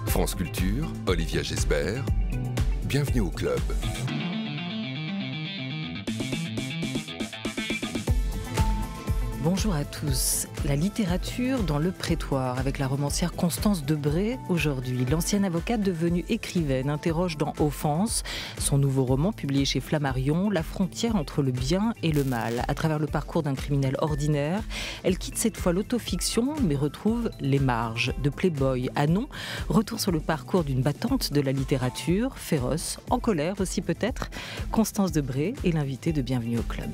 France Culture, Olivia Gesbert, bienvenue au club. Bonjour à tous. La littérature dans le prétoire avec la romancière Constance Debré aujourd'hui. L'ancienne avocate devenue écrivaine interroge dans Offense, son nouveau roman publié chez Flammarion, la frontière entre le bien et le mal. À travers le parcours d'un criminel ordinaire, elle quitte cette fois l'autofiction mais retrouve les marges. De Playboy à non, retour sur le parcours d'une battante de la littérature, féroce, en colère aussi peut-être. Constance Debré est l'invitée de Bienvenue au club.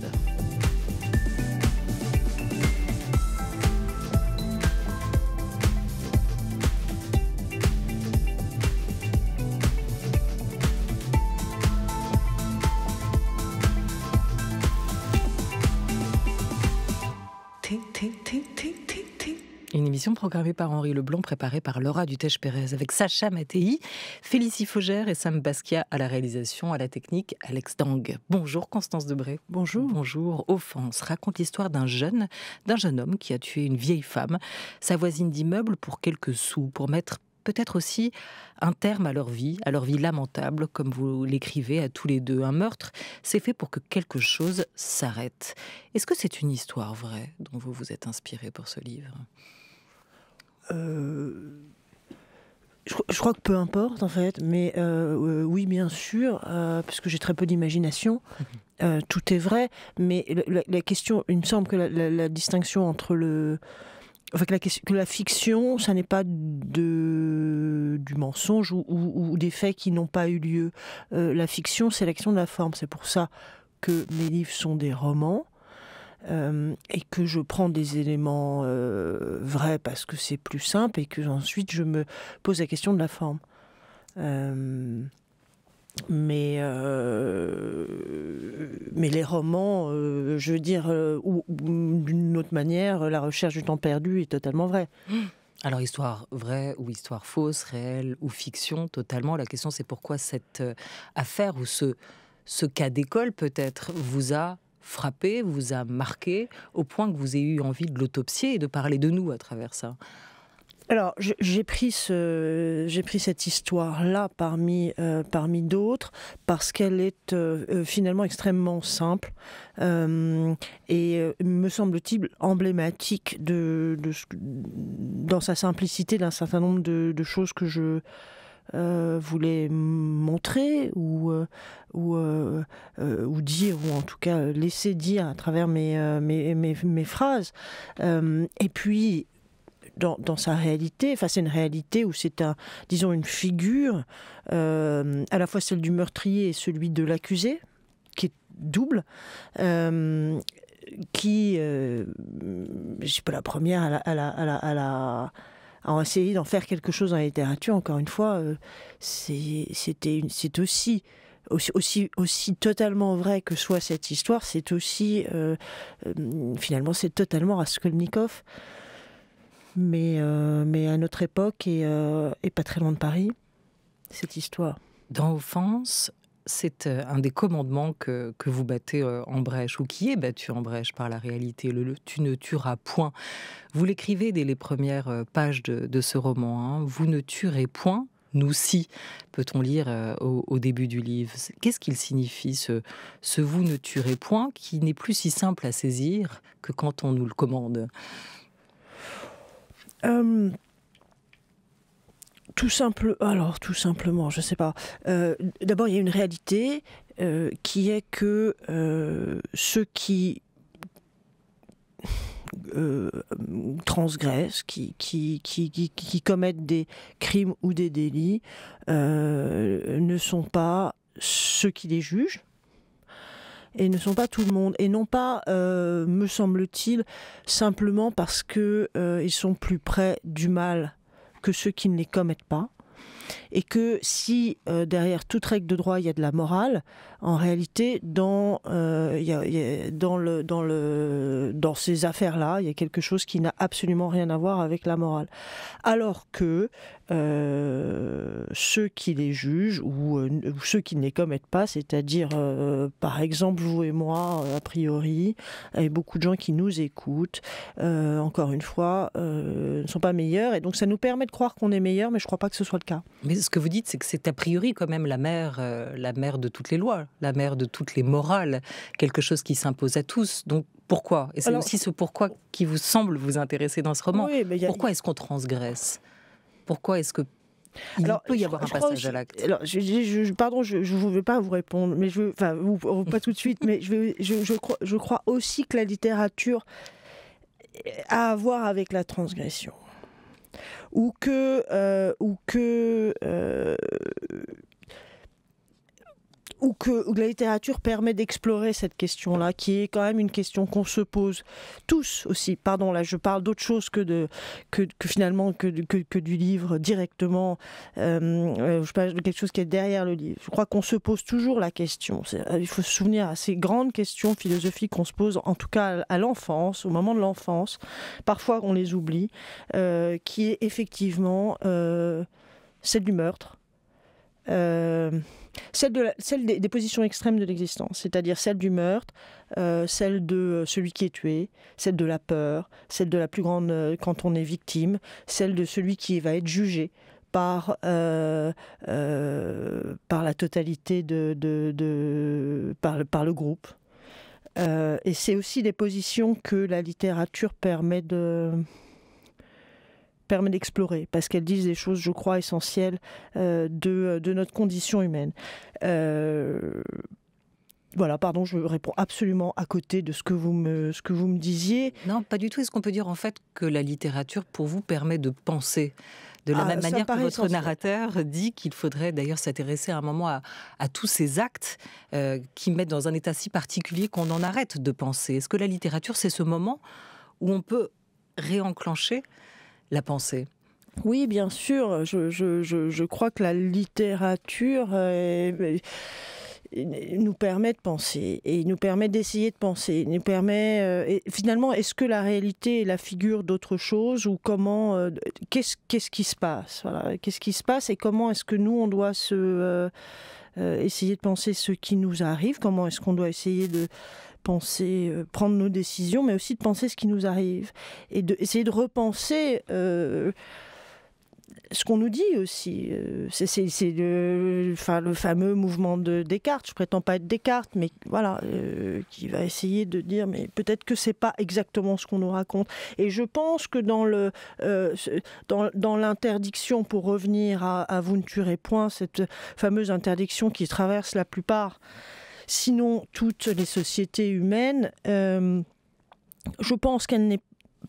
Une émission programmée par Henri Leblanc, préparée par Laura Dutèche-Pérez, avec Sacha Mattei, Félicie Faugère et Sam Basquiat à la réalisation, à la technique, Alex Dang. Bonjour Constance Debré. Bonjour. Bonjour. Offense raconte l'histoire d'un jeune homme qui a tué une vieille femme, sa voisine d'immeuble, pour quelques sous, pour mettre peut-être aussi un terme à leur vie lamentable, comme vous l'écrivez à tous les deux. Un meurtre, c'est fait pour que quelque chose s'arrête. Est-ce que c'est une histoire vraie dont vous vous êtes inspiré pour ce livre ? Je crois que peu importe en fait, mais oui bien sûr, puisque j'ai très peu d'imagination, tout est vrai, mais la question, il me semble que la distinction entre que la fiction, ça n'est pas du mensonge ou des faits qui n'ont pas eu lieu. La fiction, c'est l'action de la forme. C'est pour ça que mes livres sont des romans et que je prends des éléments vrais parce que c'est plus simple et que ensuite je me pose la question de la forme. Mais les romans, je veux dire, ou d'une autre manière, la recherche du temps perdu est totalement vraie. Alors, histoire vraie ou histoire fausse, réelle ou fiction, totalement. La question, c'est pourquoi cette affaire ou ce cas d'école, peut-être, vous a frappé, vous a marqué, au point que vous ayez eu envie de l'autopsier et de parler de nous à travers ça. Alors, j'ai pris cette histoire-là parmi d'autres parce qu'elle est finalement extrêmement simple et me semble-t-il emblématique dans sa simplicité d'un certain nombre de choses que je voulais montrer ou dire, ou en tout cas laisser dire à travers mes phrases. Et puis, dans sa réalité, c'est une réalité où c'est une figure, à la fois celle du meurtrier et celui de l'accusé, qui est double, qui, je ne suis pas la première à essayer d'en faire quelque chose dans la littérature. Encore une fois, c'est aussi totalement vrai que soit cette histoire, c'est aussi, finalement, c'est totalement Raskolnikov. Mais à notre époque et pas très loin de Paris, cette histoire. Dans Offense, c'est un des commandements que vous battez en brèche, ou qui est battu en brèche par la réalité, le « tu ne tueras point ». Vous l'écrivez dès les premières pages de ce roman, hein. Vous ne tuerez point, nous si, peut-on lire au début du livre. Qu'est-ce qu'il signifie, ce « vous ne tuerez point » qui n'est plus si simple à saisir que quand on nous le commande ? Tout simplement, je ne sais pas. D'abord, il y a une réalité qui est que ceux qui transgressent, qui commettent des crimes ou des délits, ne sont pas ceux qui les jugent. Et ne sont pas tout le monde, et non pas, me semble-t-il, simplement parce que ils sont plus près du mal que ceux qui ne les commettent pas. Et que si derrière toute règle de droit il y a de la morale, en réalité dans ces affaires-là, il y a quelque chose qui n'a absolument rien à voir avec la morale. Alors que ceux qui les jugent ou ceux qui ne les commettent pas, c'est-à-dire par exemple vous et moi, a priori, et beaucoup de gens qui nous écoutent, encore une fois, ne sont pas meilleurs. Et donc ça nous permet de croire qu'on est meilleur, mais je ne crois pas que ce soit le cas. Mais ce que vous dites, c'est que c'est a priori quand même la mère de toutes les lois, la mère de toutes les morales, quelque chose qui s'impose à tous. Donc pourquoi ? Et c'est aussi ce pourquoi qui vous semble vous intéresser dans ce roman. Oui, pourquoi est-ce qu'on transgresse ? Pourquoi est-ce que il peut y avoir un passage à l'acte ? Alors, pardon, je ne veux pas vous répondre, mais pas tout de suite, mais je crois aussi que la littérature a à voir avec la transgression. Ou que la littérature permet d'explorer cette question-là, qui est quand même une question qu'on se pose tous aussi. Pardon, là je parle d'autre chose que du livre directement. Je parle de quelque chose qui est derrière le livre. Je crois qu'on se pose toujours la question. Il faut se souvenir à ces grandes questions philosophiques qu'on se pose, en tout cas à l'enfance, au moment de l'enfance. Parfois on les oublie, qui est effectivement celle du meurtre. Celle des positions extrêmes de l'existence, c'est-à-dire celle du meurtre, celle de celui qui est tué, celle de la peur, celle de la plus grande quand on est victime, celle de celui qui va être jugé par la totalité par le groupe. Et c'est aussi des positions que la littérature permet d'explorer, parce qu'elles disent des choses, je crois, essentielles de notre condition humaine. Voilà, pardon, je réponds absolument à côté de ce que vous me disiez. Non, pas du tout. Est-ce qu'on peut dire en fait que la littérature, pour vous, permet de penser ? De la même manière que votre narrateur dit qu'il faudrait d'ailleurs s'intéresser à un moment à tous ces actes qui mettent dans un état si particulier qu'on en arrête de penser. Est-ce que la littérature, c'est ce moment où on peut réenclencher la pensée? Oui, bien sûr. Je crois que la littérature nous permet de penser, et nous permet d'essayer de penser. Nous permet, et finalement, est-ce que la réalité est la figure d'autre chose, ou comment, qu'est-ce qui se passe, voilà, qu'est-ce qui se passe, et comment est-ce que nous on doit essayer de penser ce qui nous arrive, comment est-ce qu'on doit essayer de penser, prendre nos décisions, mais aussi de penser ce qui nous arrive, et essayer de repenser ce qu'on nous dit aussi. C'est le fameux mouvement de Descartes. Je prétends pas être Descartes, mais voilà, qui va essayer de dire, mais peut-être que c'est pas exactement ce qu'on nous raconte. Et je pense que dans l'interdiction, pour revenir à vous ne tuerez point, cette fameuse interdiction qui traverse la plupart, sinon toutes les sociétés humaines, je pense qu'elle n'est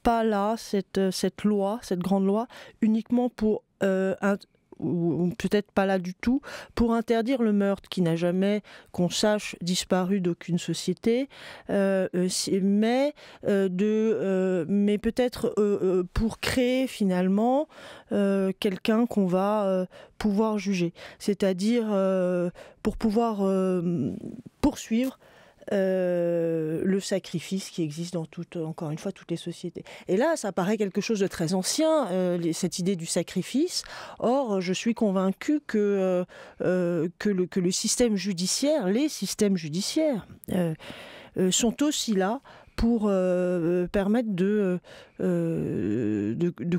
pas là, cette loi, cette grande loi, uniquement pour, ou peut-être pas là du tout, pour interdire le meurtre, qui n'a jamais, qu'on sache, disparu d'aucune société, mais peut-être pour créer finalement quelqu'un qu'on va pouvoir juger, c'est-à-dire pour pouvoir poursuivre le sacrifice qui existe dans encore une fois, toutes les sociétés. Et là, ça paraît quelque chose de très ancien, cette idée du sacrifice. Or, je suis convaincue que le système judiciaire, les systèmes judiciaires, sont aussi là pour permettre de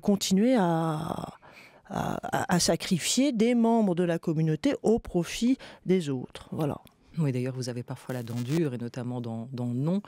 continuer à sacrifier des membres de la communauté au profit des autres. Voilà. Oui, d'ailleurs, vous avez parfois la dent dure, et notamment dans Non,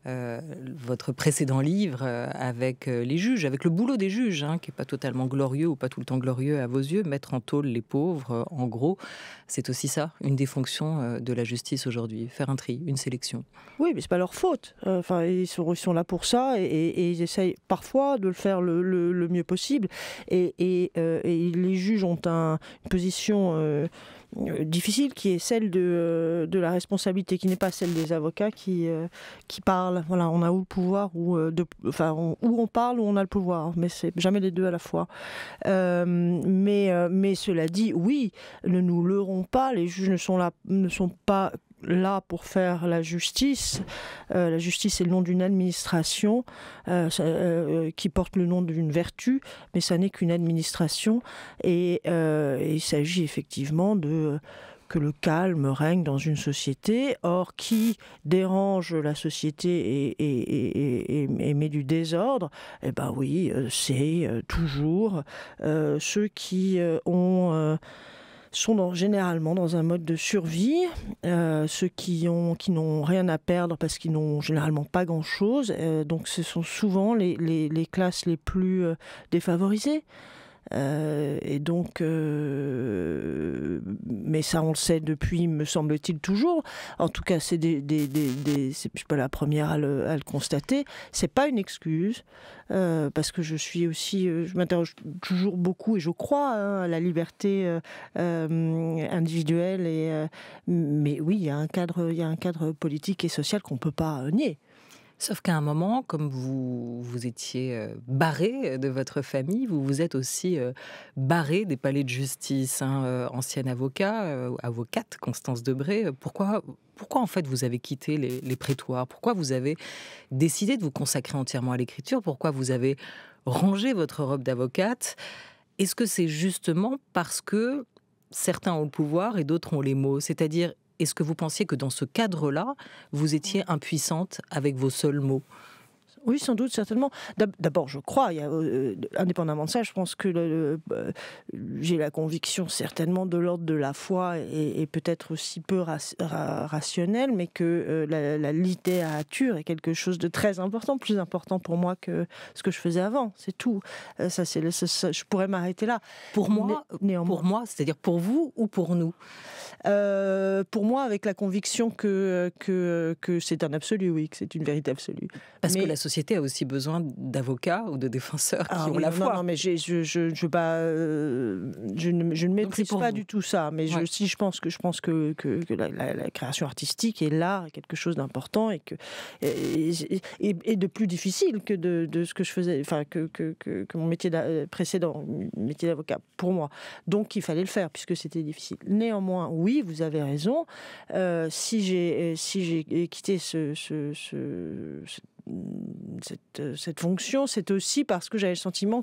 votre précédent livre, avec les juges, avec le boulot des juges, qui n'est pas totalement glorieux ou pas tout le temps glorieux à vos yeux, mettre en tôle les pauvres, en gros, c'est aussi ça, une des fonctions de la justice aujourd'hui, faire un tri, une sélection. Oui, mais c'est pas leur faute. Ils sont là pour ça, et ils essayent parfois de le faire le mieux possible. Et les juges ont une position difficile, qui est celle de la responsabilité, qui n'est pas celle des avocats qui parlent. Voilà, on a ou le pouvoir, ou on parle ou on a le pouvoir, mais c'est jamais les deux à la fois. Mais cela dit, oui, ne nous leurrons pas, les juges ne sont pas là pour faire la justice. La justice est le nom d'une administration qui porte le nom d'une vertu, mais ça n'est qu'une administration. Et il s'agit effectivement que le calme règne dans une société. Or, qui dérange la société et met du désordre, eh ben oui, c'est toujours ceux qui sont généralement dans un mode de survie, ceux qui n'ont rien à perdre parce qu'ils n'ont généralement pas grand-chose. Donc ce sont souvent les classes les plus défavorisées. Et donc, mais ça on le sait depuis, me semble-t-il, toujours. En tout cas, je suis pas la première à le constater. C'est pas une excuse, parce que je m'interroge toujours beaucoup et je crois à la liberté individuelle. Mais oui, il y a un cadre politique et social qu'on peut pas nier. Sauf qu'à un moment, comme vous étiez barré de votre famille, vous vous êtes aussi barré des palais de justice. Ancienne avocate, Constance Debré. Pourquoi en fait vous avez quitté les prétoires? Pourquoi vous avez décidé de vous consacrer entièrement à l'écriture? Pourquoi vous avez rangé votre robe d'avocate? Est-ce que c'est justement parce que certains ont le pouvoir et d'autres ont les mots? C'est-à-dire, est-ce que vous pensiez que dans ce cadre-là, vous étiez impuissante avec vos seuls mots? Oui, sans doute, certainement. D'abord, je crois, indépendamment de ça, je pense que j'ai la conviction certainement de l'ordre de la foi et peut-être aussi peu rationnelle, mais que la littérature est quelque chose de très important, plus important pour moi que ce que je faisais avant. C'est tout. Ça, je pourrais m'arrêter là. Pour moi, c'est-à-dire pour vous ou pour nous? Pour moi, avec la conviction que c'est un absolu, oui, que c'est une vérité absolue. Parce que la société a aussi besoin d'avocats ou de défenseurs qui ont la foi. Non, mais je ne méprise pas du tout ça. Mais ouais. je pense que la création artistique et l'art est quelque chose d'important et de plus difficile que de ce que je faisais, enfin que mon métier précédent, métier d'avocat, pour moi. Donc il fallait le faire puisque c'était difficile. Néanmoins, oui, vous avez raison. Si j'ai quitté cette fonction, c'est aussi parce que j'avais le sentiment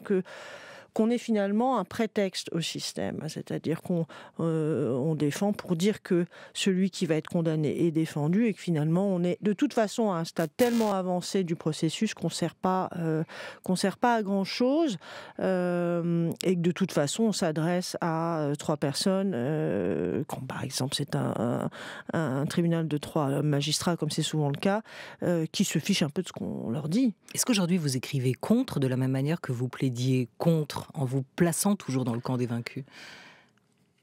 qu'on est finalement un prétexte au système, c'est-à-dire qu'on défend pour dire que celui qui va être condamné est défendu et que finalement on est de toute façon à un stade tellement avancé du processus qu'on sert pas à grand-chose et que de toute façon on s'adresse à 3 personnes quand par exemple c'est un tribunal de 3 magistrats comme c'est souvent le cas qui se fichent un peu de ce qu'on leur dit. Est-ce qu'aujourd'hui vous écrivez contre de la même manière que vous plaidiez contre en vous plaçant toujours dans le camp des vaincus?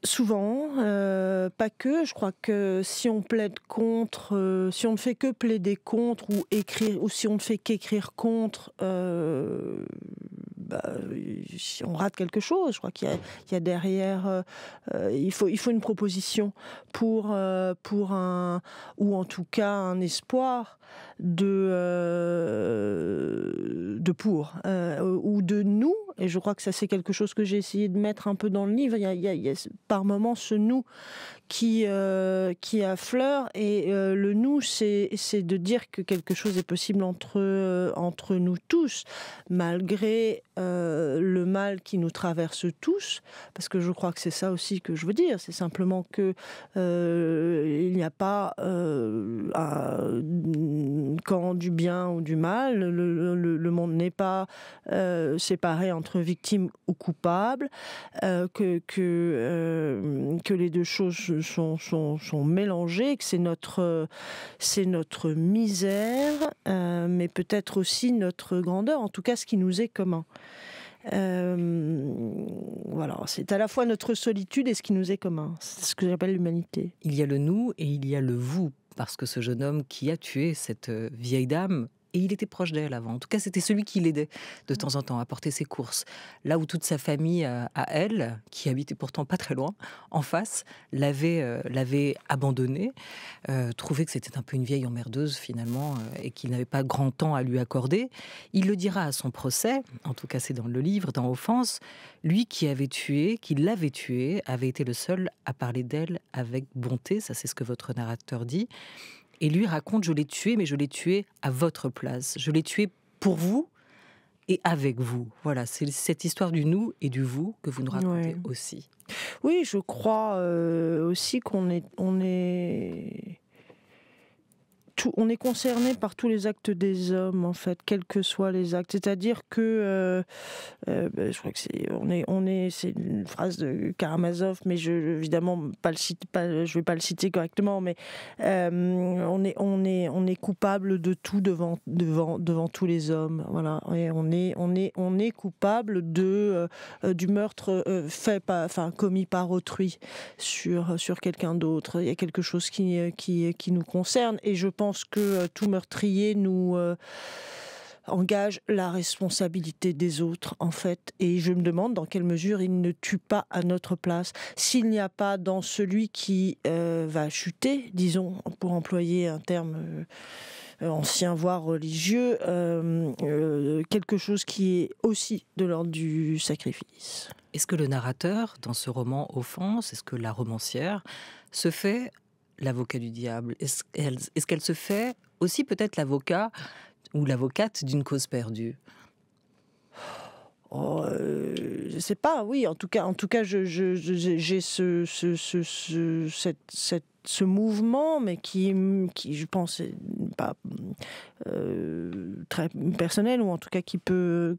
Souvent, pas que. Je crois que si on plaide contre, si on ne fait que plaider contre ou écrire, ou si on ne fait qu'écrire contre, on rate quelque chose. Je crois qu'il y a derrière, il faut une proposition pour un, ou en tout cas un espoir ou de nous. Et je crois que ça, c'est quelque chose que j'ai essayé de mettre un peu dans le livre. Il y a par moments ce nous qui affleure. Et le nous, c'est de dire que quelque chose est possible entre nous tous, malgré le mal qui nous traverse tous. Parce que je crois que c'est ça aussi que je veux dire. C'est simplement que il n'y a pas un camp du bien ou du mal. Le monde n'est pas séparé entre victimes ou coupables, que les deux choses sont mélangées, que c'est notre misère, mais peut-être aussi notre grandeur, en tout cas ce qui nous est commun. Voilà, c'est à la fois notre solitude et ce qui nous est commun. C'est ce que j'appelle l'humanité. Il y a le nous et il y a le vous, parce que ce jeune homme qui a tué cette vieille dame Et il était proche d'elle avant. En tout cas, c'était celui qui l'aidait de temps en temps à porter ses courses. Là où toute sa famille, à elle, qui habitait pourtant pas très loin, en face, l'avait abandonné, trouvait que c'était un peu une vieille emmerdeuse finalement, et qu'il n'avait pas grand temps à lui accorder. Il le dira à son procès, en tout cas c'est dans le livre, dans Offense, lui qui l'avait tuée, avait été le seul à parler d'elle avec bonté, ça c'est ce que votre narrateur dit. Et lui raconte, je l'ai tué, mais je l'ai tué à votre place. Je l'ai tué pour vous et avec vous. Voilà, c'est cette histoire du nous et du vous que vous nous racontez aussi. Oui, je crois aussi qu'on est concerné par tous les actes des hommes, en fait, quels que soient les actes. C'est-à-dire que, je crois que c'est une phrase de Karamazov, mais évidemment je vais pas le citer correctement, mais on est coupable de tout devant tous les hommes. Voilà, et on est coupable du meurtre commis par autrui sur quelqu'un d'autre. Il y a quelque chose qui nous concerne, et je pense que tout meurtrier nous engage la responsabilité des autres, en fait. Et je me demande dans quelle mesure il ne tue pas à notre place. S'il n'y a pas dans celui qui va chuter, disons, pour employer un terme ancien, voire religieux, quelque chose qui est aussi de l'ordre du sacrifice. Est-ce que le narrateur, dans ce roman Offense, est-ce que la romancière se fait l'avocat du diable? Est-ce qu'elle se fait aussi peut-être l'avocat ou l'avocate d'une cause perdue? Je sais pas, oui. En tout cas, j'ai ce mouvement, mais qui je pense, est pas très personnel, ou en tout cas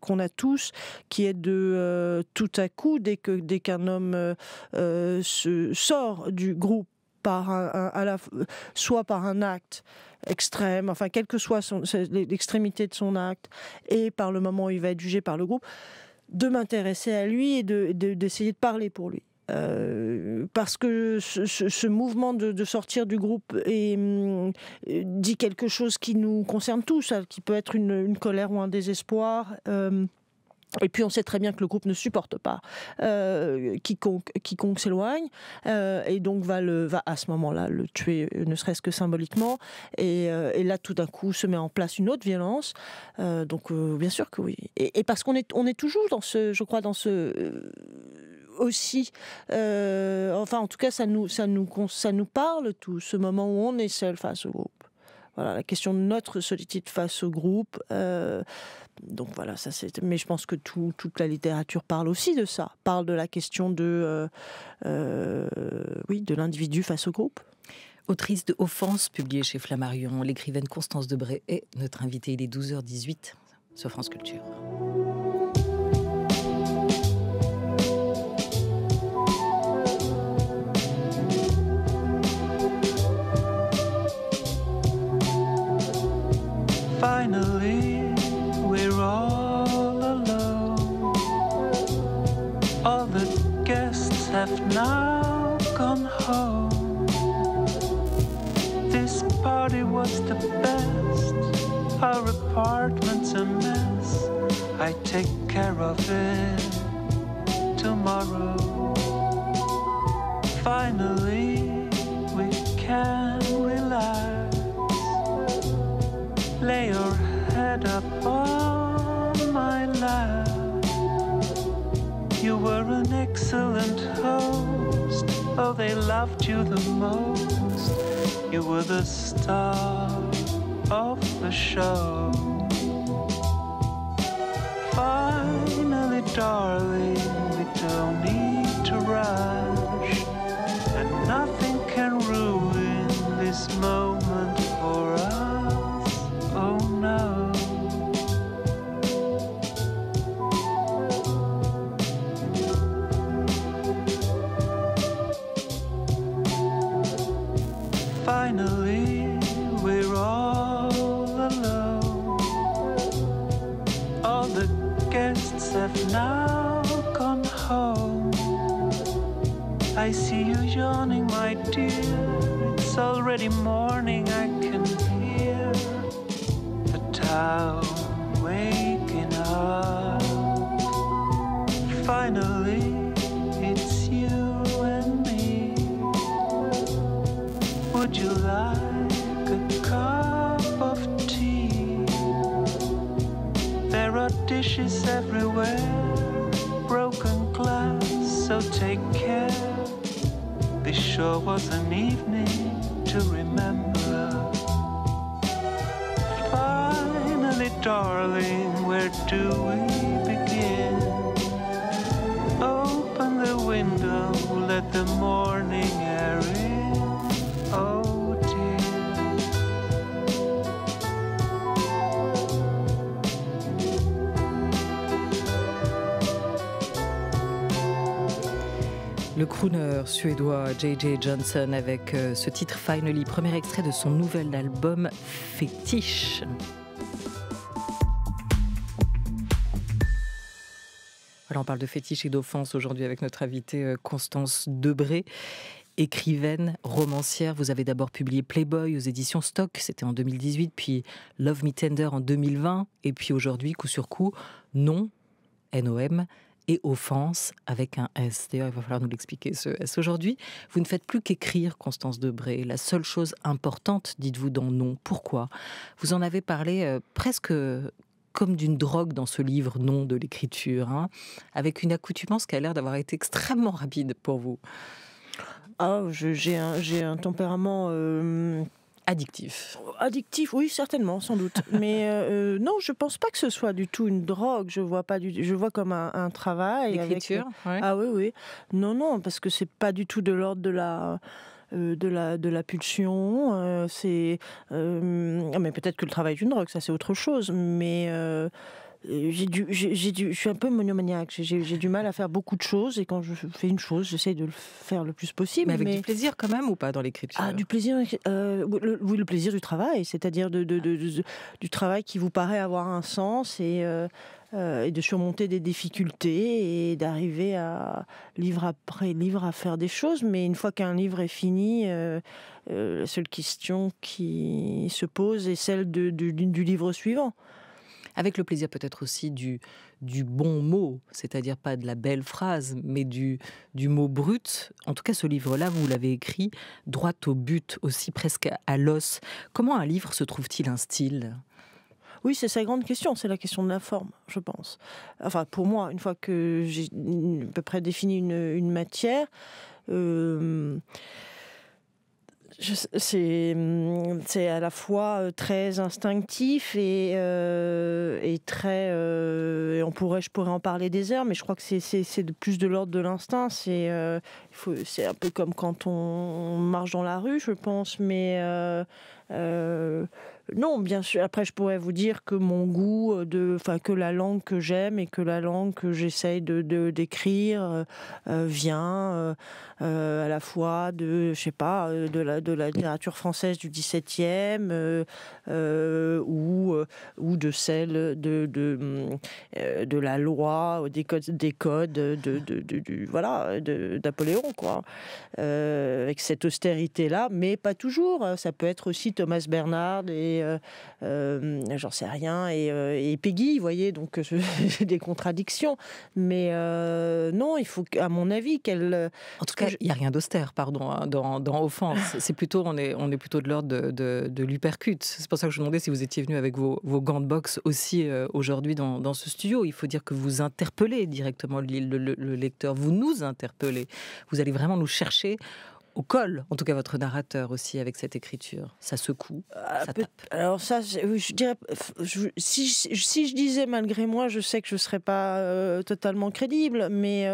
qu'on a tous, qui est de tout à coup, dès qu'un homme se sort du groupe, soit par un acte extrême, enfin quelle que soit l'extrémité de son acte, et par le moment où il va être jugé par le groupe, de m'intéresser à lui et d'essayer de parler pour lui. Parce que ce mouvement de sortir du groupe dit quelque chose qui nous concerne tous, qui peut être une colère ou un désespoir. Et puis on sait très bien que le groupe ne supporte pas quiconque s'éloigne, et donc va à ce moment-là le tuer, ne serait-ce que symboliquement. Et là tout d'un coup se met en place une autre violence. Donc bien sûr que oui. Et parce qu'on est toujours dans aussi, enfin en tout cas ça nous parle tout, ce moment où on est seul face au groupe. Voilà, la question de notre solitude face au groupe. Donc voilà, mais je pense que toute la littérature parle aussi de ça, parle de la question de l'individu face au groupe. Autrice de Offense, publiée chez Flammarion, l'écrivaine Constance Debré est notre invitée. Il est 12h18 sur France Culture. Finally, we're all alone. All the guests have now gone home. This party was the best. Our apartment's a mess. I take care of it tomorrow. Finally, we can relax. Lay your head up on my lap. You were an excellent host. Oh, they loved you the most. You were the star of the show. Finally, darling, we don't need to rush, and nothing can ruin this moment for us. Oh no. Finally, we're all alone. All the guests have now gone home. I see you yawning, my dear. It's already morning, I can hear the somehow waking up. Finally, it's you and me. Would you like a cup of tea? There are dishes everywhere, broken glass, so take care. This sure was an evening to remember. Finally, darling, where do we begin? Open the window, let the morning air in. Oh dear. Le crooner suédois J.J. Johnson avec ce titre Finally, premier extrait de son nouvel album Fétiche. Voilà, on parle de fétiche et d'offense aujourd'hui avec notre invitée Constance Debré, écrivaine, romancière. Vous avez d'abord publié Playboy aux éditions Stock, c'était en 2018, puis Love Me Tender en 2020, et puis aujourd'hui, coup sur coup, Non, N-O-M, et offense avec un S. D'ailleurs, il va falloir nous l'expliquer, ce S. Aujourd'hui, vous ne faites plus qu'écrire, Constance Debré. La seule chose importante, dites-vous dans Non. Pourquoi ? Vous en avez parlé presque comme d'une drogue dans ce livre Non de l'écriture, hein, avec une accoutumance qui a l'air d'avoir été extrêmement rapide pour vous. Ah, j'ai un tempérament... Addictif. Addictif, oui, certainement, sans doute. Mais non, je pense pas que ce soit du tout une drogue. Je vois comme un travail. L'écriture, avec... ouais. Ah oui. Non, parce que c'est pas du tout de l'ordre de la pulsion. Mais peut-être que le travail est une drogue, ça c'est autre chose. Mais je suis un peu monomaniaque. J'ai du mal à faire beaucoup de choses, et quand je fais une chose, j'essaie de le faire le plus possible. Mais avec du plaisir quand même, ou pas, dans l'écriture ? Ah, du plaisir, oui, le plaisir du travail, c'est-à-dire du travail qui vous paraît avoir un sens, et de surmonter des difficultés et d'arriver à livre après livre à faire des choses. Mais une fois qu'un livre est fini, la seule question qui se pose est celle du livre suivant. Avec le plaisir peut-être aussi du bon mot, c'est-à-dire pas de la belle phrase, mais du mot brut. En tout cas, ce livre-là, vous l'avez écrit droit au but, aussi presque à l'os. Comment un livre se trouve-t-il un style ? Oui, c'est sa grande question, c'est la question de la forme, je pense. Enfin, pour moi, une fois que j'ai à peu près défini une matière, c'est à la fois très instinctif et très... je pourrais en parler des heures, mais je crois que c'est plus de l'ordre de l'instinct. C'est un peu comme quand on marche dans la rue, je pense, mais... non, bien sûr. Après, je pourrais vous dire que mon goût, que la langue que j'aime et que la langue que j'essaye d'écrire vient à la fois de la littérature française du XVIIe ou de celle de la loi, des codes d'Napoléon, quoi. Avec cette austérité-là, mais pas toujours. Ça peut être aussi Thomas Bernhard et j'en sais rien, et Peggy, vous voyez, donc j'ai des contradictions. Mais non, il faut, à mon avis, qu'elle... En tout cas, il n'y a rien d'austère, pardon, hein, dans Offense. C'est plutôt, on est plutôt de l'ordre de l'hypercute. C'est pour ça que je me demandais si vous étiez venu avec vos gants de boxe aussi aujourd'hui dans ce studio. Il faut dire que vous interpellez directement le lecteur. Vous nous interpellez. Vous allez vraiment nous chercher au col, en tout cas votre narrateur aussi, avec cette écriture. Ça secoue, ça tape. Alors ça, je dirais, si je disais malgré moi, je sais que je ne serais pas totalement crédible, mais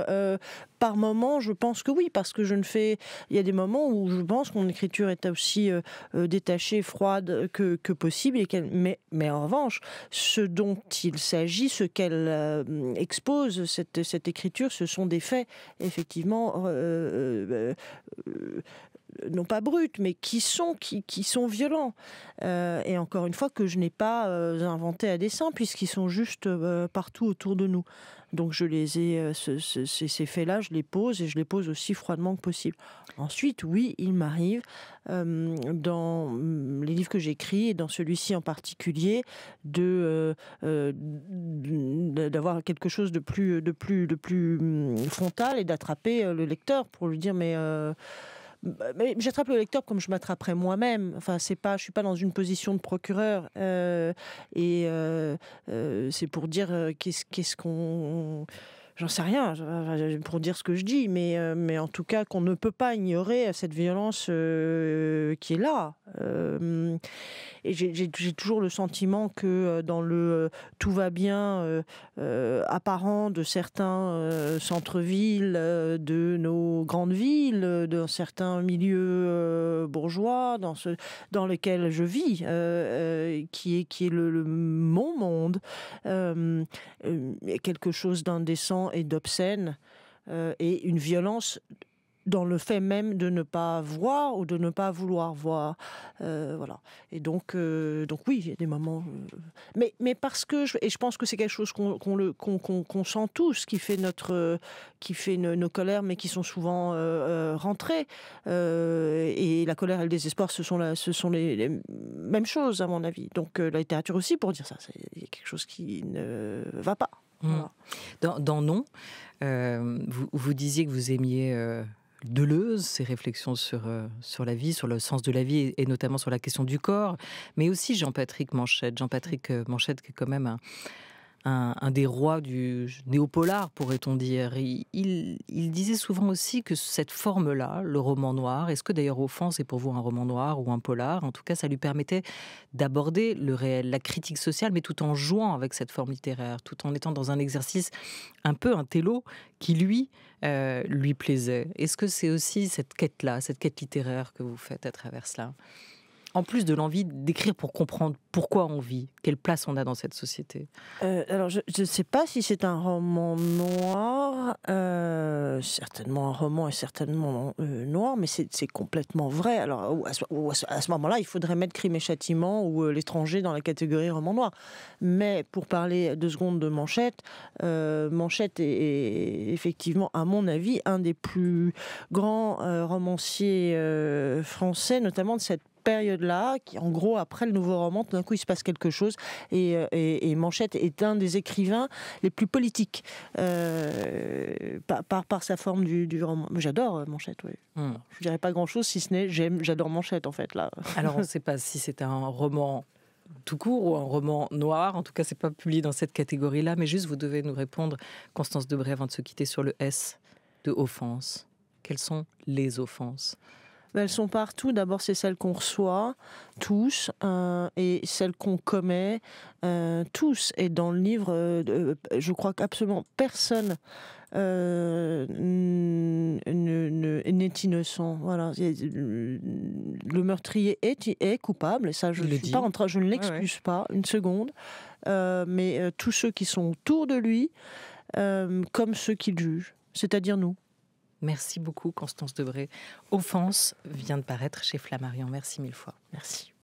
par moment, je pense que oui, parce que il y a des moments où je pense que mon écriture est aussi détachée, froide que possible, mais en revanche, ce dont il s'agit, ce qu'elle expose, cette écriture, ce sont des faits, effectivement, non pas brutes, mais qui sont violents. Et encore une fois, que je n'ai pas inventé à dessein, puisqu'ils sont juste partout autour de nous. Donc je les ai, ces faits-là, je les pose, et je les pose aussi froidement que possible. Ensuite, oui, il m'arrive, dans les livres que j'écris, et dans celui-ci en particulier, d'avoir quelque chose de plus frontal, et d'attraper le lecteur pour lui dire mais j'attrape le lecteur comme je m'attraperais moi-même. Enfin, je suis pas dans une position de procureur, et c'est pour dire qu'est-ce qu'on. J'en sais rien, pour dire ce que je dis, mais en tout cas qu'on ne peut pas ignorer cette violence qui est là. Et j'ai toujours le sentiment que dans le tout va bien apparent de certains centres-villes, de nos grandes villes, de certains milieux bourgeois dans lesquels je vis, qui est mon monde, quelque chose d'indécent et d'obscène, et une violence dans le fait même de ne pas voir ou de ne pas vouloir voir. Voilà. Et donc oui, il y a des moments... Mais parce que... je pense que c'est quelque chose qu'on sent tous, qui fait nos colères, mais qui sont souvent rentrées. Et la colère et le désespoir, ce sont les mêmes choses, à mon avis. Donc la littérature aussi, pour dire ça, c'est quelque chose qui ne va pas. Voilà. Dans Non, vous disiez que vous aimiez... Deleuze, ses réflexions sur la vie, sur le sens de la vie, et notamment sur la question du corps, mais aussi Jean-Patrick Manchette. Jean-Patrick Manchette, qui est quand même un des rois du néopolar, pourrait-on dire. Il disait souvent aussi que cette forme-là, le roman noir, est-ce que d'ailleurs au fond c'est pour vous un roman noir ou un polar? En tout cas, ça lui permettait d'aborder le réel, la critique sociale, mais tout en jouant avec cette forme littéraire, tout en étant dans un exercice un peu un télo qui lui plaisait. Est-ce que c'est aussi cette quête-là, cette quête littéraire que vous faites à travers cela? En plus de l'envie d'écrire pour comprendre pourquoi on vit, quelle place on a dans cette société. Alors, je ne sais pas si c'est un roman noir, certainement un roman est certainement noir, mais c'est complètement vrai. Alors, à ce moment-là, il faudrait mettre Crime et Châtiment ou L'étranger dans la catégorie roman noir. Mais pour parler 2 secondes de Manchette, Manchette est effectivement, à mon avis, un des plus grands romanciers français, notamment de cette période-là, qui en gros après le nouveau roman, tout d'un coup il se passe quelque chose, et Manchette est un des écrivains les plus politiques par sa forme du roman. J'adore Manchette, oui. Je dirais pas grand-chose si ce n'est j'adore Manchette en fait là. Alors on ne sait pas si c'est un roman tout court ou un roman noir, en tout cas c'est pas publié dans cette catégorie-là, mais juste vous devez nous répondre, Constance Debré, avant de se quitter, sur le S de offense. Quelles sont les offenses? Elles sont partout. D'abord, c'est celles qu'on reçoit, tous, et celles qu'on commet, tous. Et dans le livre, je crois qu'absolument personne n'est innocent. Voilà. Le meurtrier est coupable, et ça, je ne l'excuse pas une seconde. Mais tous ceux qui sont autour de lui, comme ceux qui le jugent, c'est-à-dire nous. Merci beaucoup, Constance Debré. Offense vient de paraître chez Flammarion. Merci 1000 fois. Merci.